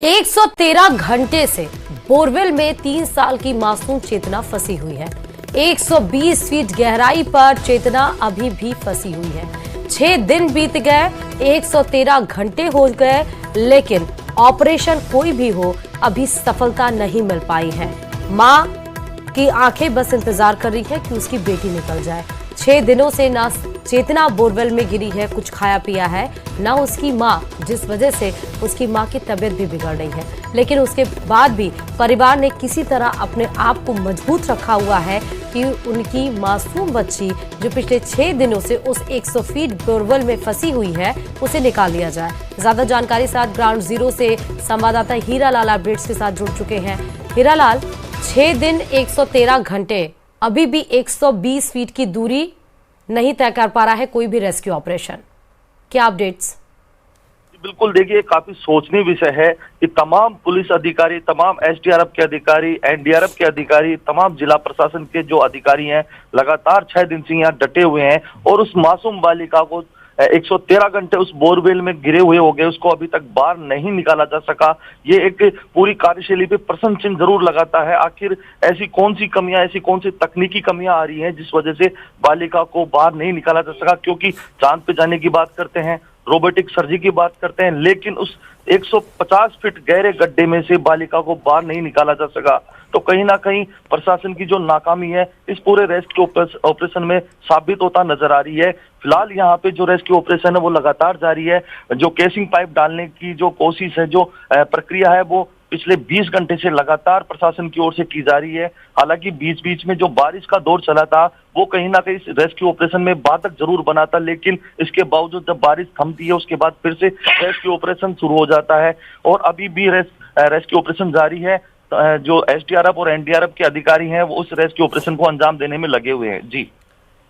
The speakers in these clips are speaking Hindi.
113 घंटे से बोरवेल में 3 साल की मासूम चेतना फंसी हुई है। 120 फीट गहराई पर चेतना अभी भी फंसी हुई है। 6 दिन बीत गए, 113 घंटे हो गए, लेकिन ऑपरेशन कोई भी हो अभी सफलता नहीं मिल पाई है। मां की आंखें बस इंतजार कर रही है कि उसकी बेटी निकल जाए। 6 दिनों से ना चेतना बोरवेल में गिरी है, कुछ खाया पिया है, ना उसकी मां, जिस वजह से उसकी मां की तबीयत भी बिगड़ रही है। लेकिन उसके बाद भी परिवार ने किसी तरह अपने आप को मजबूत रखा हुआ है कि उनकी मासूम बच्ची जो पिछले 6 दिनों से उस 100 फीट बोरवेल में फंसी हुई है, उसे निकाल लिया जाए। ज्यादा जानकारी साथ ग्राउंड जीरो से संवाददाता हीरालाल अपडेट्स के साथ जुड़ चुके हैं। हीरालाल, 6 दिन 113 घंटे, अभी भी 120 फीट की दूरी नहीं तय कर पा रहा है कोई भी रेस्क्यू ऑपरेशन, क्या अपडेट्स? बिल्कुल, देखिए काफी सोचनीय विषय है कि तमाम पुलिस अधिकारी, तमाम एसडीआरएफ के अधिकारी, एनडीआरएफ के अधिकारी, तमाम जिला प्रशासन के जो अधिकारी हैं, लगातार 6 दिन से यहाँ डटे हुए हैं और उस मासूम बालिका को 113 घंटे उस बोरवेल में गिरे हुए हो गए, उसको अभी तक बाहर नहीं निकाला जा सका। ये एक पूरी कार्यशैली पे प्रश्न चिन्ह जरूर लगाता है। आखिर ऐसी कौन सी कमियां, ऐसी कौन सी तकनीकी कमियां आ रही हैं जिस वजह से बालिका को बाहर नहीं निकाला जा सका? क्योंकि चांद पे जाने की बात करते हैं, रोबोटिक सर्जरी की बात करते हैं, लेकिन उस 150 फीट गहरे गड्ढे में से बालिका को बाहर नहीं निकाला जा सका। तो कहीं ना कहीं प्रशासन की जो नाकामी है इस पूरे रेस्क्यू ऑपरेशन में साबित होता नजर आ रही है। फिलहाल यहाँ पे जो रेस्क्यू ऑपरेशन है वो लगातार जारी है। जो केसिंग पाइप डालने की जो कोशिश है, जो प्रक्रिया है, वो पिछले 20 घंटे से लगातार प्रशासन की ओर से की जा रही है। हालांकि बीच बीच में जो बारिश का दौर चला था वो कहीं ना कहीं रेस्क्यू ऑपरेशन में बाधक जरूर बना था, लेकिन इसके बावजूद जब बारिश थमती है उसके बाद फिर से रेस्क्यू ऑपरेशन शुरू हो जाता है और अभी भी रेस्क्यू ऑपरेशन जारी है। जो एसडीआरएफ और एनडीआरएफ के अधिकारी हैं वो उस रेस्क्यू ऑपरेशन को अंजाम देने में लगे हुए हैं। जी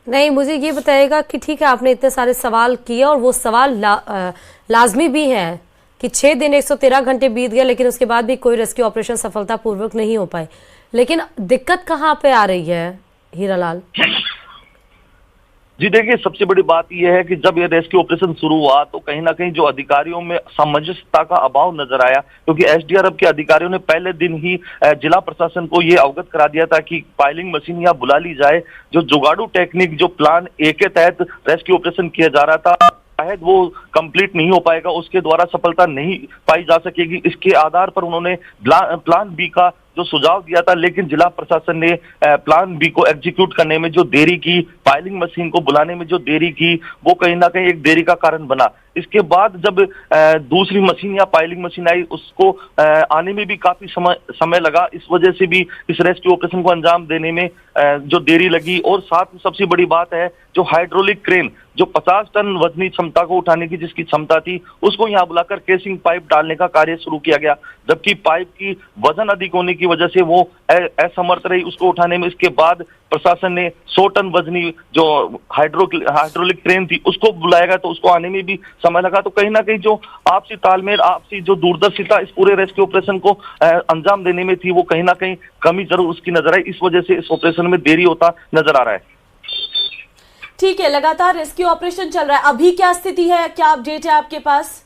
नहीं, मुझे ये बताइएगा कि ठीक है, आपने इतने सारे सवाल किए और वो सवाल लाजमी भी हैं कि 6 दिन 113 घंटे बीत गए, लेकिन उसके बाद भी कोई रेस्क्यू ऑपरेशन सफलतापूर्वक नहीं हो पाए। लेकिन दिक्कत कहाँ पे आ रही है हीरालाल? जी देखिए, सबसे बड़ी बात यह है कि जब ये रेस्क्यू ऑपरेशन शुरू हुआ तो कहीं ना कहीं जो अधिकारियों में सामंजस्यता का अभाव नजर आया, क्योंकि एसडीआरएफ के अधिकारियों ने पहले दिन ही जिला प्रशासन को ये अवगत करा दिया था कि पाइलिंग मशीन यहाँ बुला ली जाए। जो जुगाड़ू टेक्निक, जो प्लान ए के तहत रेस्क्यू ऑपरेशन किया जा रहा था, शायद वो कंप्लीट नहीं हो पाएगा, उसके द्वारा सफलता नहीं पाई जा सकेगी। इसके आधार पर उन्होंने प्लान बी का जो सुझाव दिया था, लेकिन जिला प्रशासन ने प्लान बी को एग्जीक्यूट करने में जो देरी की, पाइलिंग मशीन को बुलाने में जो देरी की, वो कहीं ना कहीं एक देरी का कारण बना। इसके बाद जब दूसरी मशीन या पाइलिंग मशीन आई, उसको आने में भी काफी समय लगा। इस वजह से भी इस रेस्क्यू ऑपरेशन को अंजाम देने में जो देरी लगी। और साथ में सबसे बड़ी बात है, जो हाइड्रोलिक क्रेन, जो 50 टन वजनी क्षमता को उठाने की जिसकी क्षमता थी, उसको यहाँ बुलाकर केसिंग पाइप डालने का कार्य शुरू किया गया, जबकि पाइप की वजन अधिक होने की वजह से वो असमर्थ रही उसको उठाने में। इसके बाद प्रशासन ने 100 टन वजनी जो हाइड्रोलिक क्रेन थी उसको बुलाएगा, तो उसको आने में भी समय लगा। तो कहीं ना कहीं जो आपसी तालमेल, आपसी जो दूरदर्शिता इस पूरे रेस्क्यू ऑपरेशन को अंजाम देने में थी, वो कहीं ना कहीं कमी जरूर उसकी नजर आई। इस वजह से इस ऑपरेशन में देरी होता नजर आ रहा है। ठीक है, लगातार रेस्क्यू ऑपरेशन चल रहा है, अभी क्या स्थिति है, क्या अपडेट है आपके पास?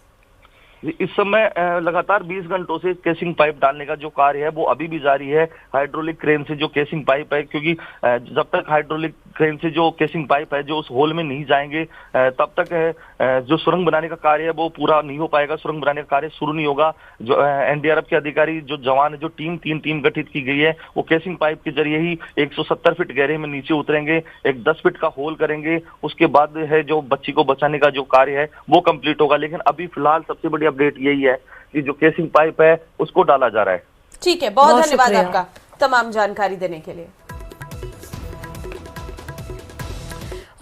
इस समय लगातार 20 घंटों से केसिंग पाइप डालने का जो कार्य है वो अभी भी जारी है। हाइड्रोलिक क्रेन से जो केसिंग पाइप है, क्योंकि जब तक हाइड्रोलिक क्रेन से जो केसिंग पाइप है जो उस होल में नहीं जाएंगे, तब तक जो सुरंग बनाने का कार्य है वो पूरा नहीं हो पाएगा, सुरंग बनाने का कार्य शुरू नहीं होगा। जो एनडीआरएफ के अधिकारी, जो जवान है, जो तीन टीम गठित की गई है, वो केसिंग पाइप के जरिए ही 170 फीट गहरे में नीचे उतरेंगे, एक 10 फीट का होल करेंगे। उसके बाद है जो बच्ची को बचाने का जो कार्य है वो कंप्लीट होगा। लेकिन अभी फिलहाल सबसे बड़ी अपडेट यही है कि जो केसिंग पाइप है उसको डाला जा रहा है। ठीक है, बहुत धन्यवाद आपका तमाम जानकारी देने के लिए।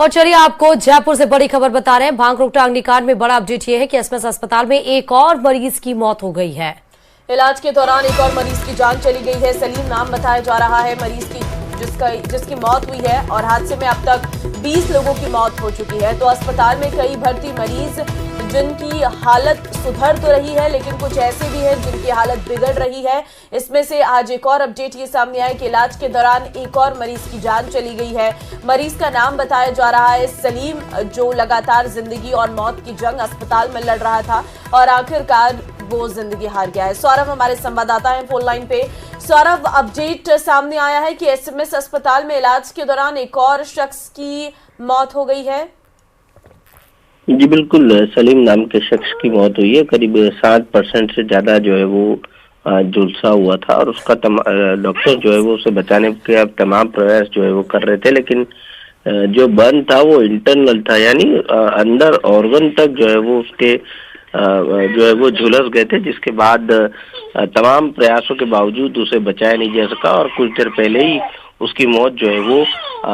और चलिए आपको जयपुर से बड़ी खबर बता रहे हैं। भांगरोग टांगनी कांड में बड़ा अपडेट ये है कि एसएमएस अस्पताल में एक और मरीज की मौत हो गई है। इलाज के दौरान एक और मरीज की जान चली गई है। सलीम नाम बताया जा रहा है मरीज की, जिसकी मौत हुई है, और हादसे में अब तक 20 लोगों की मौत हो चुकी है। तो अस्पताल में कई भर्ती मरीज जिनकी हालत सुधर तो रही है, लेकिन कुछ ऐसे भी हैं जिनकी हालत बिगड़ रही है। इसमें से आज एक और अपडेट ये सामने आया कि इलाज के दौरान एक और मरीज की जान चली गई है। मरीज का नाम बताया जा रहा है सलीम, जो लगातार जिंदगी और मौत की जंग अस्पताल में लड़ रहा था और आखिरकार वो जिंदगी हार गया है। सौरभ हमारे संवाददाता हैं फोन लाइन पे। सौरभ, अपडेट सामने आया है कि एसएमएस अस्पताल में इलाज के दौरान एक और शख्स की मौत हो गई है। जी बिल्कुल, सलीम नाम के शख्स की मौत हुई है। करीब 7% से ज्यादा जो है वो झुलसा हुआ था और उसका डॉक्टर जो है वो उसे बचाने के अब तमाम प्रयास जो है वो कर रहे थे, लेकिन जो बर्न था वो इंटरनल था, यानी अंदर ऑर्गन तक जो है वो उसके जो है वो झुलस गए थे, जिसके बाद तमाम प्रयासों के बावजूद उसे बचाया नहीं जा सका और कुछ देर पहले ही उसकी मौत जो है वो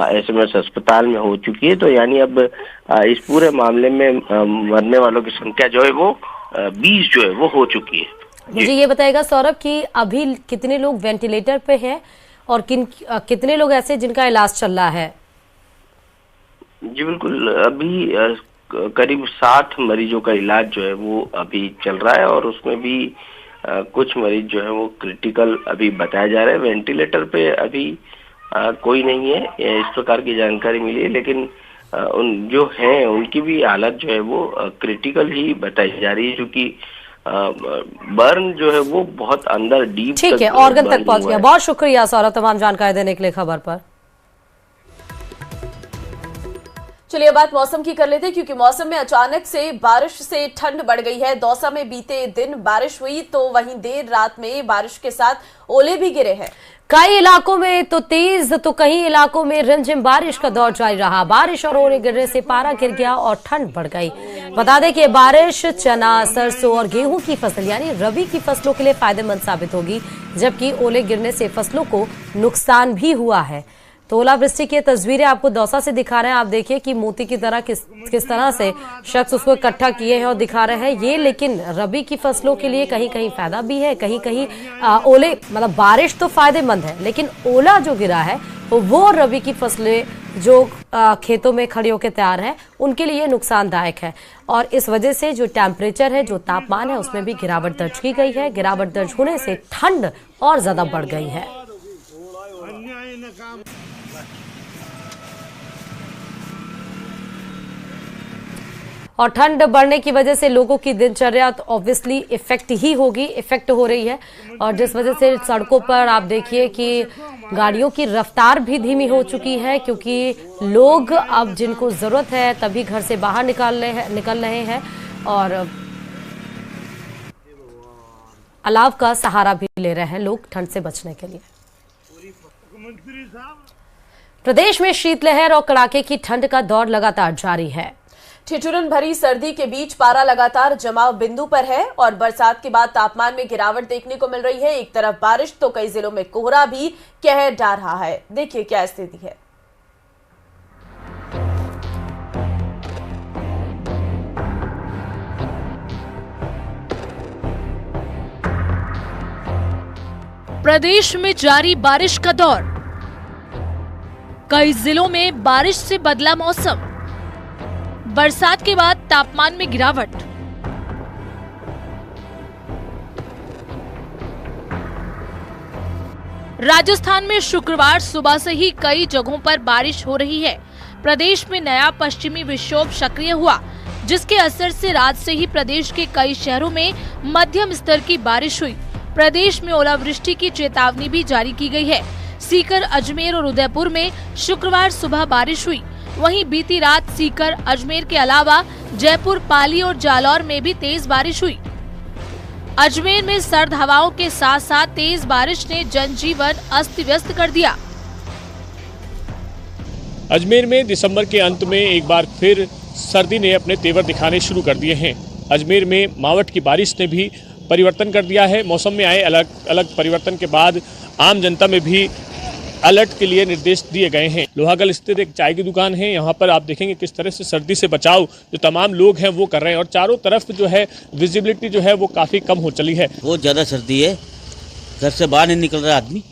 एसएमएस अस्पताल में हो चुकी है। तो यानी अब इस पूरे मामले में मरने वालों की संख्या जो है वो 20 जो है वो हो चुकी है। मुझे ये बताएगा सौरभ कि अभी कितने लोग वेंटिलेटर पे हैं और कितने लोग ऐसे जिनका इलाज चल रहा है? जी बिल्कुल, अभी करीब 60 मरीजों का इलाज जो है वो अभी चल रहा है और उसमें भी कुछ मरीज जो है वो क्रिटिकल अभी बताए जा रहे हैं। वेंटिलेटर पे अभी कोई नहीं है, इस प्रकार की जानकारी मिली है, लेकिन उन जो हैं उनकी भी हालत जो है वो क्रिटिकल ही बताई जा रही है, क्योंकि बर्न जो है वो बहुत अंदर डीप ठीक है, ऑर्गन तक पहुंच गया। बहुत शुक्रिया सौरभ तमाम जानकारी देने के लिए खबर पर। चलिए बात मौसम की कर लेते हैं, क्योंकि मौसम में अचानक से बारिश से ठंड बढ़ गई है। दौसा में बीते दिन बारिश हुई तो वहीं देर रात में बारिश के साथ ओले भी गिरे हैं। कई इलाकों में तो तेज तो कई इलाकों में रिमझिम बारिश का दौर जारी रहा। बारिश और ओले गिरने से पारा गिर गया और ठंड बढ़ गई। बता दें कि बारिश चना, सरसों और गेहूं की फसल यानी रबी की फसलों के लिए फायदेमंद साबित होगी, जबकि ओले गिरने से फसलों को नुकसान भी हुआ है। तो ओलावृष्टि की तस्वीरें आपको दौसा से दिखा रहे हैं। आप देखिए कि मोती की तरह किस तरह से शख्स उसको इकट्ठा किए हैं और दिखा रहे हैं ये। लेकिन रबी की फसलों के लिए कहीं कहीं फायदा भी है, कहीं कहीं ओले मतलब बारिश तो फायदेमंद है, लेकिन ओला जो गिरा है वो रबी की फसलें जो खेतों में खड़ी होकर तैयार हैं उनके लिए नुकसानदायक है। और इस वजह से जो टेम्परेचर है, जो तापमान है, उसमें भी गिरावट दर्ज की गई है। गिरावट दर्ज होने से ठंड और ज्यादा बढ़ गई है। और ठंड बढ़ने की वजह से लोगों की दिनचर्या तो ऑब्वियसली इफेक्ट हो रही है। और जिस वजह से सड़कों पर आप देखिए कि गाड़ियों की रफ्तार भी धीमी हो चुकी है, क्योंकि लोग अब जिनको जरूरत है तभी घर से बाहर निकल रहे हैं और अलाव का सहारा भी ले रहे हैं लोग ठंड से बचने के लिए। प्रदेश में शीतलहर और कड़ाके की ठंड का दौर लगातार जारी है। ठिठुरन भरी सर्दी के बीच पारा लगातार जमाव बिंदु पर है और बरसात के बाद तापमान में गिरावट देखने को मिल रही है। एक तरफ बारिश तो कई जिलों में कोहरा भी कहर ढा रहा है। देखिए क्या स्थिति है। प्रदेश में जारी बारिश का दौर, कई जिलों में बारिश से बदला मौसम। बरसात के बाद तापमान में गिरावट। राजस्थान में शुक्रवार सुबह से ही कई जगहों पर बारिश हो रही है। प्रदेश में नया पश्चिमी विक्षोभ सक्रिय हुआ, जिसके असर से रात से ही प्रदेश के कई शहरों में मध्यम स्तर की बारिश हुई। प्रदेश में ओलावृष्टि की चेतावनी भी जारी की गई है। सीकर, अजमेर और उदयपुर में शुक्रवार सुबह बारिश हुई। वहीं बीती रात सीकर, अजमेर के अलावा जयपुर, पाली और जालौर में भी तेज बारिश हुई। अजमेर में सर्द हवाओं के साथ साथ तेज बारिश ने जनजीवन अस्त व्यस्त कर दिया। अजमेर में दिसंबर के अंत में एक बार फिर सर्दी ने अपने तेवर दिखाने शुरू कर दिए हैं। अजमेर में मावठ की बारिश ने भी परिवर्तन कर दिया है। मौसम में आए अलग अलग परिवर्तन के बाद आम जनता में भी अलर्ट के लिए निर्देश दिए गए हैं। लोहागल स्थित एक चाय की दुकान है, यहाँ पर आप देखेंगे किस तरह से सर्दी से बचाव जो तमाम लोग हैं वो कर रहे हैं और चारों तरफ जो है विजिबिलिटी जो है वो काफ़ी कम हो चली है। बहुत ज़्यादा सर्दी है, घर से बाहर नहीं निकल रहा आदमी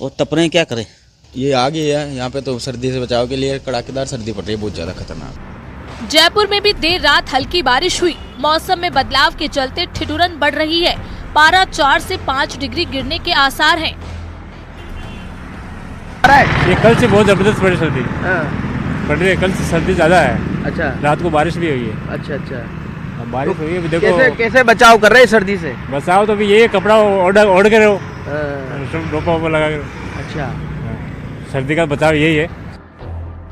और तप रहे, क्या करें। ये आ गई है यहाँ पे, तो सर्दी से बचाव के लिए कड़ाकेदार सर्दी पड़ रही है, बहुत ज़्यादा खतरनाक। जयपुर में भी देर रात हल्की बारिश हुई। मौसम में बदलाव के चलते ठिठुरन बढ़ रही है। पारा 4 से 5 डिग्री गिरने के आसार हैं। ये कल से बहुत जबरदस्त पड़ी सर्दी पड़ रही है। कल से सर्दी ज्यादा है। अच्छा, रात को बारिश भी हुई है। अच्छा, अब बारिश हुई है, अभी देखो कैसे बचाव कर रहे हैं सर्दी से? बचाओ तो अभी ये कपड़ा ओढ़ के रहो, टोपा लगा के। अच्छा, सर्दी का बचाव यही है।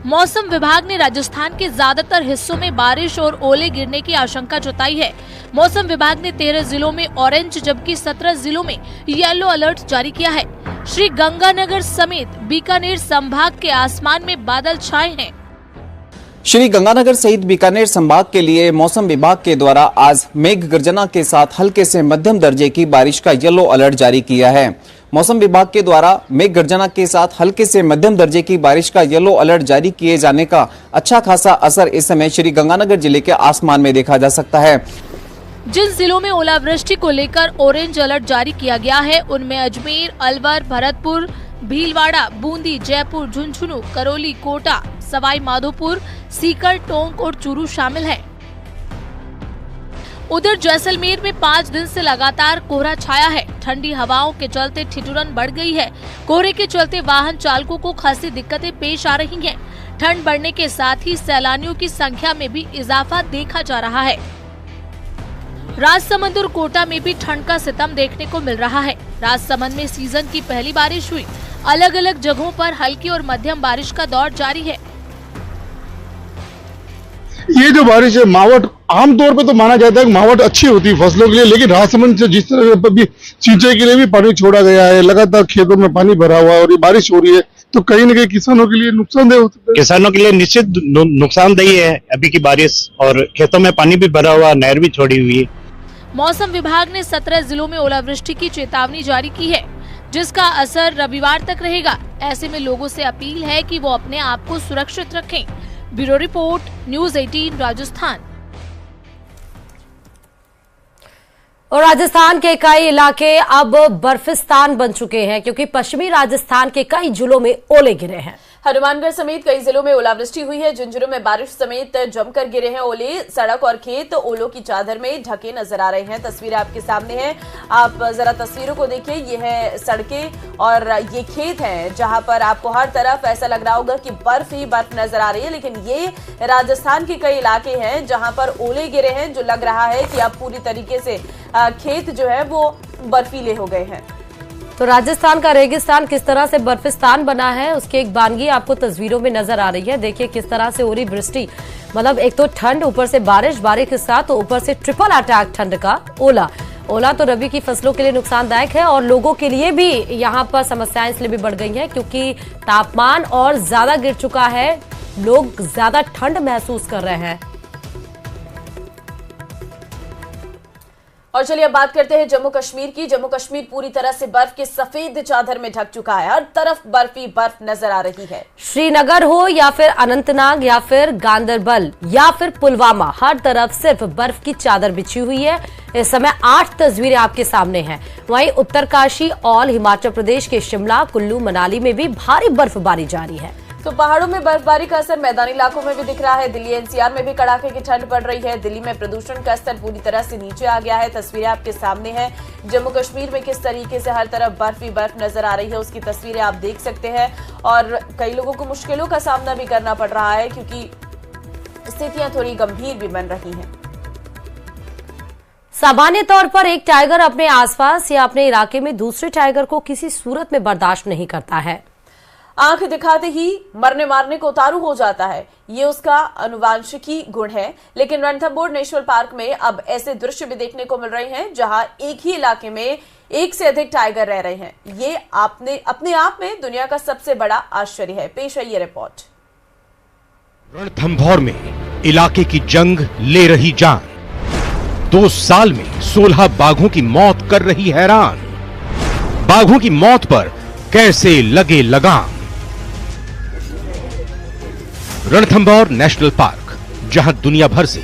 मौसम विभाग ने राजस्थान के ज्यादातर हिस्सों में बारिश और ओले गिरने की आशंका जताई है। मौसम विभाग ने 13 जिलों में ऑरेंज जबकि 17 जिलों में येलो अलर्ट जारी किया है। श्री गंगानगर समेत बीकानेर संभाग के आसमान में बादल छाए हैं। श्री गंगानगर सहित बीकानेर संभाग के लिए मौसम विभाग के द्वारा आज मेघ गर्जना के साथ हल्के से मध्यम दर्जे की बारिश का येलो अलर्ट जारी किया है। मौसम विभाग के द्वारा मेघ गर्जना के साथ हल्के से मध्यम दर्जे की बारिश का येलो अलर्ट जारी किए जाने का अच्छा खासा असर इस समय श्री गंगानगर जिले के आसमान में देखा जा सकता है। जिन जिलों में ओलावृष्टि को लेकर ऑरेंज अलर्ट जारी किया गया है उनमें अजमेर, अलवर, भरतपुर, भीलवाड़ा, बूंदी, जयपुर, झुंझुनू, करौली, कोटा, सवाई माधोपुर, सीकर, टोंक और चूरू शामिल है। उधर जैसलमेर में 5 दिन से लगातार कोहरा छाया है। ठंडी हवाओं के चलते ठिठुरन बढ़ गई है। कोहरे के चलते वाहन चालकों को खासी दिक्कतें पेश आ रही हैं। ठंड बढ़ने के साथ ही सैलानियों की संख्या में भी इजाफा देखा जा रहा है। राजसमंद और कोटा में भी ठंड का सितम देखने को मिल रहा है। राजसमंद में सीजन की पहली बारिश हुई। अलग अलग जगहों पर हल्की और मध्यम बारिश का दौर जारी है। ये जो बारिश है मावट, आमतौर पे तो माना जाता है कि मावट अच्छी होती है फसलों के लिए, लेकिन राजसमंद से जिस तरह पर भी सिंचाई के लिए भी पानी छोड़ा गया है, लगातार खेतों में पानी भरा हुआ है और ये बारिश हो रही है तो कहीं न कहीं किसानों के लिए नुकसानदेह हो सकता है। किसानों के लिए निश्चित नुकसानदेही है अभी की बारिश, और खेतों में पानी भी भरा हुआ, नहर भी छोड़ी हुई है। मौसम विभाग ने 17 जिलों में ओलावृष्टि की चेतावनी जारी की है, जिसका असर रविवार तक रहेगा। ऐसे में लोगों से अपील है कि वो अपने आप को सुरक्षित रखें। Bureau report, news 18 Rajasthan. और राजस्थान के कई इलाके अब बर्फिस्तान बन चुके हैं क्योंकि पश्चिमी राजस्थान के कई जिलों में ओले गिरे हैं। हनुमानगढ़ समेत कई जिलों में ओलावृष्टि हुई है। जिन जिलों में बारिश समेत जमकर गिरे हैं ओले, सड़क और खेत ओलों की चादर में ढके नजर आ रहे हैं। तस्वीरें आपके सामने हैं, आप जरा तस्वीरों को देखिए। ये है सड़कें और ये खेत हैं जहां पर आपको हर तरफ ऐसा लग रहा होगा कि बर्फ ही बर्फ नजर आ रही है। लेकिन ये राजस्थान के कई इलाके हैं जहां पर ओले गिरे हैं, जो लग रहा है कि अब पूरी तरीके से खेत जो है वो बर्फीले हो गए हैं। तो राजस्थान का रेगिस्तान किस तरह से बर्फिस्तान बना है उसकी एक बानगी आपको तस्वीरों में नजर आ रही है। देखिए किस तरह से हो रही वृष्टि, मतलब एक तो ठंड, ऊपर से बारिश के साथ, तो ऊपर से ट्रिपल अटैक ठंड का। ओला तो रबी की फसलों के लिए नुकसानदायक है और लोगों के लिए भी यहाँ पर समस्याएं इसलिए भी बढ़ गई हैं क्योंकि तापमान और ज्यादा गिर चुका है, लोग ज्यादा ठंड महसूस कर रहे हैं। और चलिए अब बात करते हैं जम्मू कश्मीर की। जम्मू कश्मीर पूरी तरह से बर्फ की सफेद चादर में ढक चुका है। हर तरफ बर्फ ही बर्फ नजर आ रही है। श्रीनगर हो या फिर अनंतनाग या फिर गांदरबल या फिर पुलवामा, हर तरफ सिर्फ बर्फ की चादर बिछी हुई है। इस समय 8 तस्वीरें आपके सामने हैं। वहीं उत्तरकाशी, औल, हिमाचल प्रदेश के शिमला, कुल्लू, मनाली में भी भारी बर्फबारी जारी है। तो पहाड़ों में बर्फबारी का असर मैदानी इलाकों में भी दिख रहा है। दिल्ली एनसीआर में भी कड़ाके की ठंड पड़ रही है। दिल्ली में प्रदूषण का स्तर पूरी तरह से नीचे आ गया है। तस्वीरें आपके सामने हैं। जम्मू कश्मीर में किस तरीके से हर तरफ बर्फ ही बर्फ नजर आ रही है उसकी तस्वीरें आप देख सकते हैं। और कई लोगों को मुश्किलों का सामना भी करना पड़ रहा है क्योंकि स्थितियां थोड़ी गंभीर भी बन रही हैं। सामान्य तौर पर एक टाइगर अपने आसपास या अपने इलाके में दूसरे टाइगर को किसी सूरत में बर्दाश्त नहीं करता है। आंख दिखाते ही मरने मारने को उतारू हो जाता है, ये उसका अनुवांशिकी गुण है। लेकिन रणथंभौर नेशनल पार्क में अब ऐसे दृश्य भी देखने को मिल रहे हैं जहां एक ही इलाके में एक से अधिक टाइगर रह रहे हैं। ये अपने आप में दुनिया का सबसे बड़ा आश्चर्य है। पेश है ये रिपोर्ट। रणथंभौर में इलाके की जंग ले रही जान। 2 साल में 16 बाघों की मौत कर रही हैरान। बाघों की मौत पर कैसे लगे लगाम। रणथंभौर नेशनल पार्क, जहां दुनिया भर से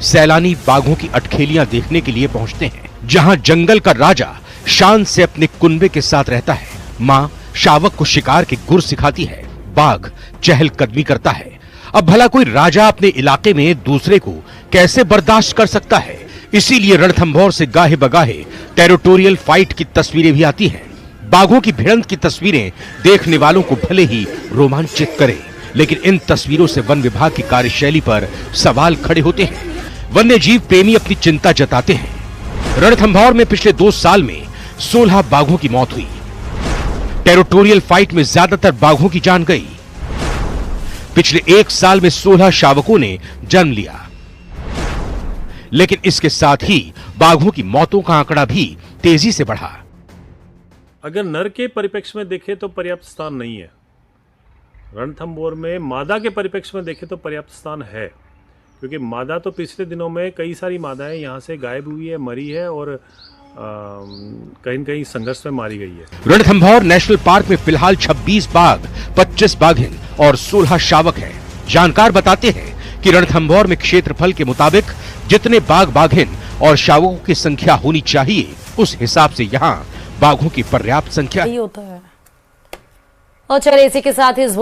सैलानी बाघों की अटखेलियां देखने के लिए पहुंचते हैं, जहां जंगल का राजा शान से अपने कुनबे के साथ रहता है, मां शावक को शिकार के गुर सिखाती है, बाघ चहलकदमी करता है। अब भला कोई राजा अपने इलाके में दूसरे को कैसे बर्दाश्त कर सकता है। इसीलिए रणथंभौर से गाहे बगाहे टेरिटोरियल फाइट की तस्वीरें भी आती हैं। बाघों की भिड़ंत की तस्वीरें देखने वालों को भले ही रोमांचित करें, लेकिन इन तस्वीरों से वन विभाग की कार्यशैली पर सवाल खड़े होते हैं। वन्यजीव प्रेमी अपनी चिंता जताते हैं। रणथंभौर में पिछले 2 साल में 16 बाघों की मौत हुई। टेरिटोरियल फाइट में ज्यादातर बाघों की जान गई। पिछले 1 साल में 16 शावकों ने जन्म लिया, लेकिन इसके साथ ही बाघों की मौतों का आंकड़ा भी तेजी से बढ़ा। अगर नर के परिप्रेक्ष्य में देखें तो पर्याप्त स्थान नहीं है। रणथंभौर में मादा के परिप्रेक्ष्य में देखें तो पर्याप्त स्थान है, क्योंकि मादा तो पिछले दिनों में कई सारी मादाएं यहाँ से गायब हुई है, मरी है और कहीं न कहीं संघर्ष में मारी गई है। रणथंभौर नेशनल पार्क में फिलहाल 26 बाघ, 25 बाघिन और 16 शावक हैं। जानकार बताते हैं कि रणथंभौर में क्षेत्रफल के मुताबिक जितने बाघ, बाघिन और शावकों की संख्या होनी चाहिए, उस हिसाब से यहाँ बाघों की पर्याप्त संख्या होता है। और चलिए इसी के साथ इस